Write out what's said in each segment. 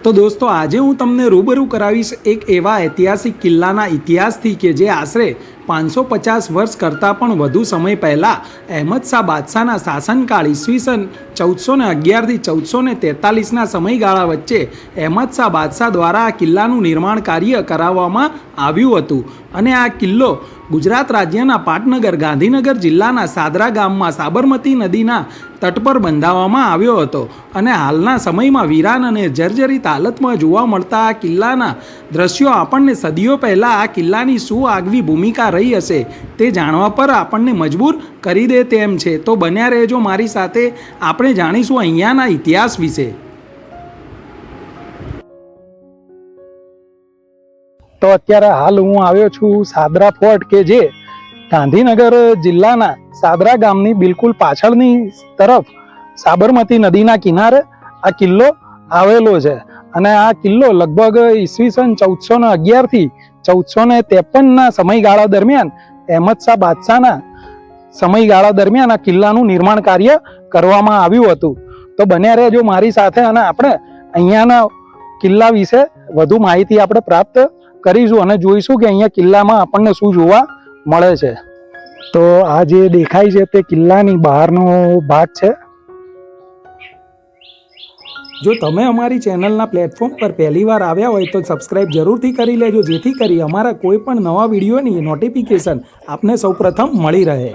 તો દોસ્તો આજે હું તમને રૂબરૂ કરાવીશ એક એવા ઐતિહાસિક કિલ્લાના ઇતિહાસથી કે જે આશરે 550 વર્ષ કરતાં પણ વધુ સમય પહેલાં અહેમદ શાહ બાદશાહના શાસનકાળ ઈસવીસન 1411થી 1443ના સમયગાળા વચ્ચે અહેમદ શાહ બાદશાહ દ્વારા આ કિલ્લાનું નિર્માણ કાર્ય કરાવવામાં આવ્યું હતું અને આ કિલ્લો ગુજરાત રાજ્યના પાટનગર ગાંધીનગર જિલ્લાના સાદરા ગામમાં સાબરમતી નદીના તટ પર બંધાવવામાં આવ્યો હતો અને હાલના સમયમાં વીરાન અને જર્જરિત હાલતમાં જોવા મળતા આ કિલ્લાના દ્રશ્યો આપણને સદીઓ પહેલાં આ કિલ્લાની શું આગવી ભૂમિકા રહી હશે તે જાણવા પર આપણને મજબૂર કરી દે તેમ છે. તો બન્યા રહેજો મારી સાથે, આપણે જાણીશું અહીંયાના ઇતિહાસ વિશે. તો અત્યારે હાલ હું આવ્યો છું સાદરા ફોર્ટ કે જે ગાંધીનગર જિલ્લાના સાદરા ગામની બિલકુલ પાછળની તરફ સાબરમતી નદીના કિનારે આ કિલ્લો આવેલો છે અને આ કિલ્લો લગભગ ઈસવીસન 1411થી 1453ના સમયગાળા દરમિયાન અહેમદ શાહ બાદશાહના સમયગાળા દરમિયાન આ કિલ્લાનું નિર્માણ કાર્ય કરવામાં આવ્યું હતું. તો બન્યા રહેજો મારી સાથે અને આપણે અહીંયાના કિલ્લા વિશે વધુ માહિતી આપણે પ્રાપ્ત કરીશું અને જોઈશું કે અહીંયા કિલ્લામાં આપણને શું જોવા મળે છે. તો આ જે દેખાય છે તે કિલ્લાની બહારનો ભાગ છે. જો તમે અમારી ચેનલના પ્લેટફોર્મ પર પહેલીવાર આવ્યા હોય તો સબસ્ક્રાઇબ જરૂરથી કરી લેજો, જેથી કરી અમારા કોઈ પણ નવા વિડીયોની નોટિફિકેશન આપને સૌપ્રથમ મળી રહે.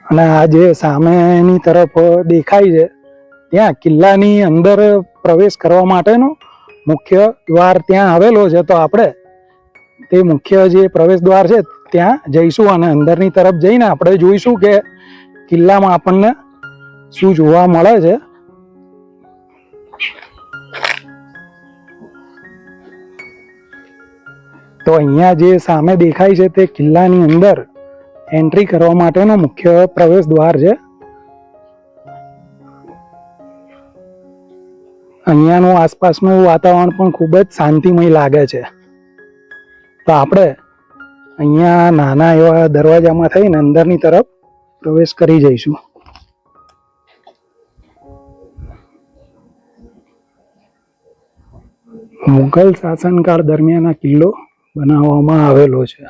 અને આ જે સામેની તરફ દેખાય છે ત્યાં કિલ્લાની અંદર પ્રવેશ કરવા માટેનો મુખ્ય દ્વાર ત્યાં આવેલો છે. તો આપણે તે મુખ્ય જે પ્રવેશ દ્વાર છે ત્યાં જઈશું અને અંદરની તરફ જઈને આપણે જોઈશું કે કિલ્લામાં આપણને શું જોવા મળે છે. તો અહીંયા જે સામે દેખાય છે તે કિલ્લાની અંદર એન્ટ્રી કરવા માટેનો મુખ્ય પ્રવેશ દ્વાર છે. અહીંયાનું આસપાસનું વાતાવરણ પણ ખૂબ જ શાંતિમય લાગે છે. તો આપણે અહીંયા નાના એવા દરવાજામાં થઈને અંદરની તરફ પ્રવેશ કરી જઈશું. મુઘલ શાસનકાળ દરમિયાન આ કિલ્લો બનાવવામાં આવેલો છે.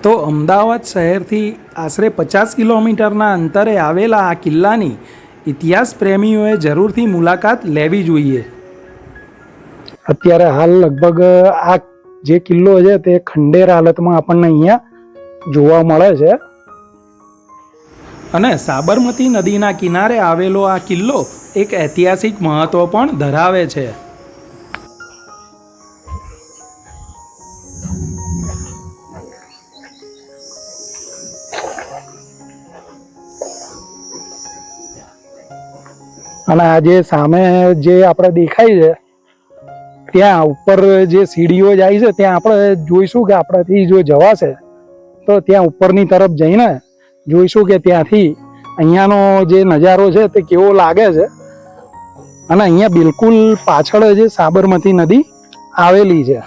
તો અમદાવાદ શહેરથી આશરે 50 કિલોમીટરના અંતરે આવેલા આ કિલ્લાની ઇતિહાસ પ્રેમીઓએ જરૂરથી મુલાકાત લેવી જોઈએ. અત્યારે હાલ લગભગ આ જે કિલ્લો છે તે ખંડેર હાલતમાં આપણને અહીંયા જોવા મળે છે અને સાબરમતી નદીના કિનારે આવેલો આ કિલ્લો એક ઐતિહાસિક મહત્વ પણ ધરાવે છે. અને આ જે સામે જે આપણે દેખાય છે ત્યાં ઉપર જે સીડીઓ જાય છે ત્યાં આપણે જોઈશું કે આપણાથી જો જવાશે તો ત્યાં ઉપરની તરફ જઈને જોઈશું કે ત્યાંથી અહીંયાનો જે નજારો છે તે કેવો લાગે છે. અને અહીંયા બિલકુલ પાછળ જે સાબરમતી નદી આવેલી છે.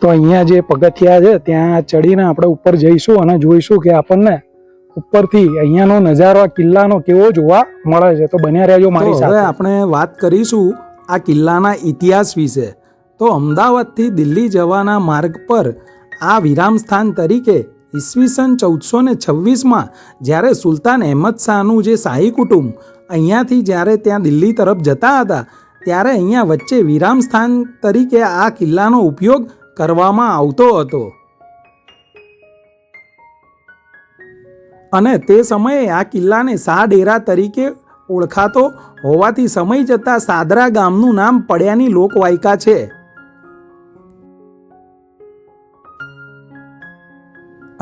તો અહીંયા જે પગથિયા છે ત્યાં ચડીને આપણે ઉપર જઈશું અને જોઈશું કે આપણને ઉપરથી અહીંયાનો નજારો આ કિલ્લાનો કેવો જોવા મળે છે. તો બન્યા રહેજો મારી સાથે. હવે આપણે વાત કરીશું આ કિલ્લાના ઇતિહાસ વિશે. તો અમદાવાદથી દિલ્હી જવાના માર્ગ પર આ વિરામ સ્થાન તરીકે ઈસવીસન 1426માં જ્યારે સુલતાન અહેમદ શાહનું જે શાહી કુટુંબ અહીંયાથી જ્યારે ત્યાં દિલ્હી તરફ જતા હતા ત્યારે અહીંયા વચ્ચે વિરામ સ્થાન તરીકે આ કિલ્લાનો ઉપયોગ કરવામાં આવતો હતો અને તે સમયે આ કિલ્લાને શાહ ડેરા તરીકે ઓળખાતો હોવાથી સમય જતાં સાદરા ગામનું નામ પડ્યાની લોકવાયકા છે.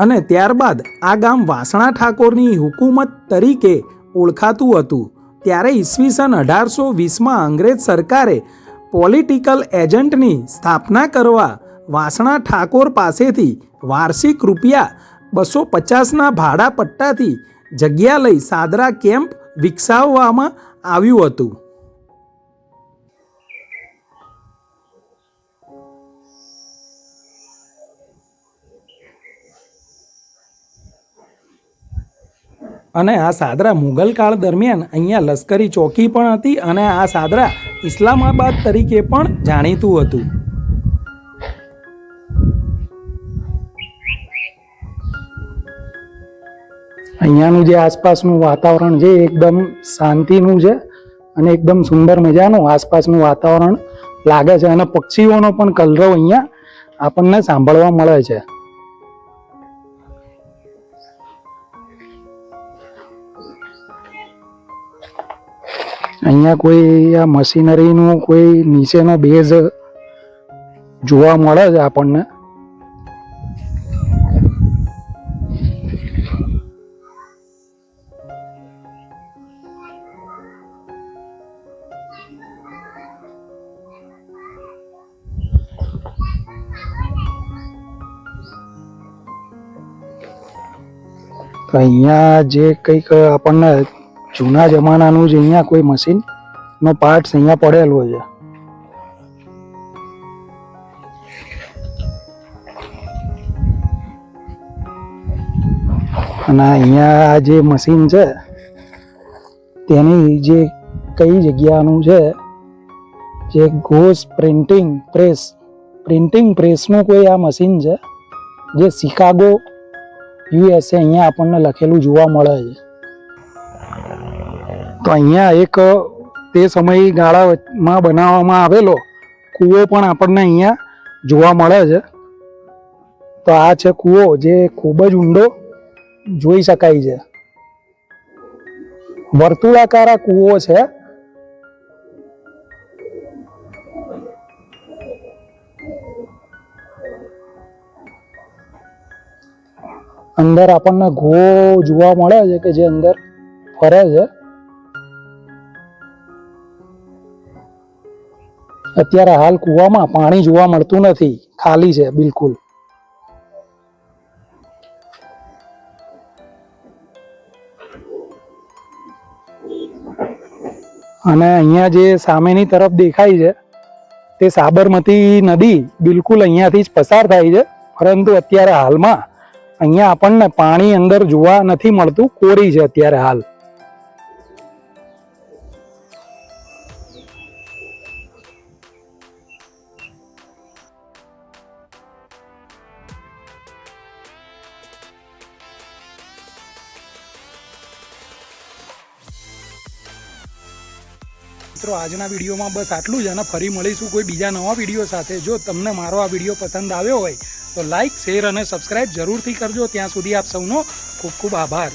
અને ત્યારબાદ આ ગામ વાસણા ઠાકોરની હુકુમત તરીકે ઓળખાતું હતું. ત્યારે ઈસવીસન 1820માં અંગ્રેજ સરકારે પોલિટિકલ એજન્ટની સ્થાપના કરવા વાસણા ઠાકોર પાસેથી વાર્ષિક રૂપિયા 250ના ભાડા પટ્ટાથી જગ્યા લઈ સાદરા કેમ્પ વિકસાવવામાં આવ્યું હતું. અને આ સાદરા મુગલ કાળ દરમિયાન અહીંયા લશ્કરી ચોકી પણ હતી અને આ સાદરા ઇસ્લામાબાદ તરીકે પણ જાણીતું હતું. અહીંયાનું જે આસપાસનું વાતાવરણ છે એકદમ શાંતિનું છે અને એકદમ સુંદર મજાનું આસપાસનું વાતાવરણ લાગે છે અને પક્ષીઓનો પણ કલરવ અહીંયા આપણને સાંભળવા મળે છે. અહીંયા કોઈ આ મશીનરીનું કોઈ નીચેનો બેઝ જોવા મળે છે આપણને. તો અહીંયા જે કંઈક આપણને જૂના જમાનાનું જે અહીંયા કોઈ મશીનનો પાર્ટ્સ અહીંયા પડેલો છે. અને અહીંયા આ જે મશીન છે તેની જે કઈ જગ્યાનું છે જે ઘોષ પ્રિન્ટિંગ પ્રેસનું કોઈ આ મશીન છે જે શિકાગો USA અહીંયા આપણને લખેલું જોવા મળે છે. તો અહીંયા એક તે સમયગાળામાં બનાવવામાં આવેલો કૂવો પણ આપણને અહીંયા જોવા મળે છે. તો આ છે કૂવો જે ખૂબ જ ઊંડો જોઈ શકાય છે. વર્તુળાકાર આ કૂવો છે. અંદર આપણને ઘો જોવા મળે છે કે જે અંદર ફરે છે. અત્યારે હાલ કૂવામાં પાણી જોવા મળતું નથી, ખાલી છે બિલકુલ. અને અહીંયા જે સામેની તરફ દેખાય છે તે સાબરમતી નદી બિલકુલ અહીંયાથી જ પસાર થાય છે, પરંતુ અત્યારે હાલમાં અહીંયા આપણને પાણી અંદર જોવા નથી મળતું, કોરી છે અત્યારે હાલ. મિત્રો આજના વિડીયોમાં બસ આટલું જ, અને ફરી મળીશું કોઈ બીજા નવા વિડીયો સાથે. જો તમને મારો આ વિડીયો પસંદ આવ્યો હોય તો લાઈક, શેર અને સબસ્ક્રાઈબ જરૂરથી કરજો. ત્યાં સુધી આપ સૌનો ખૂબ ખૂબ આભાર.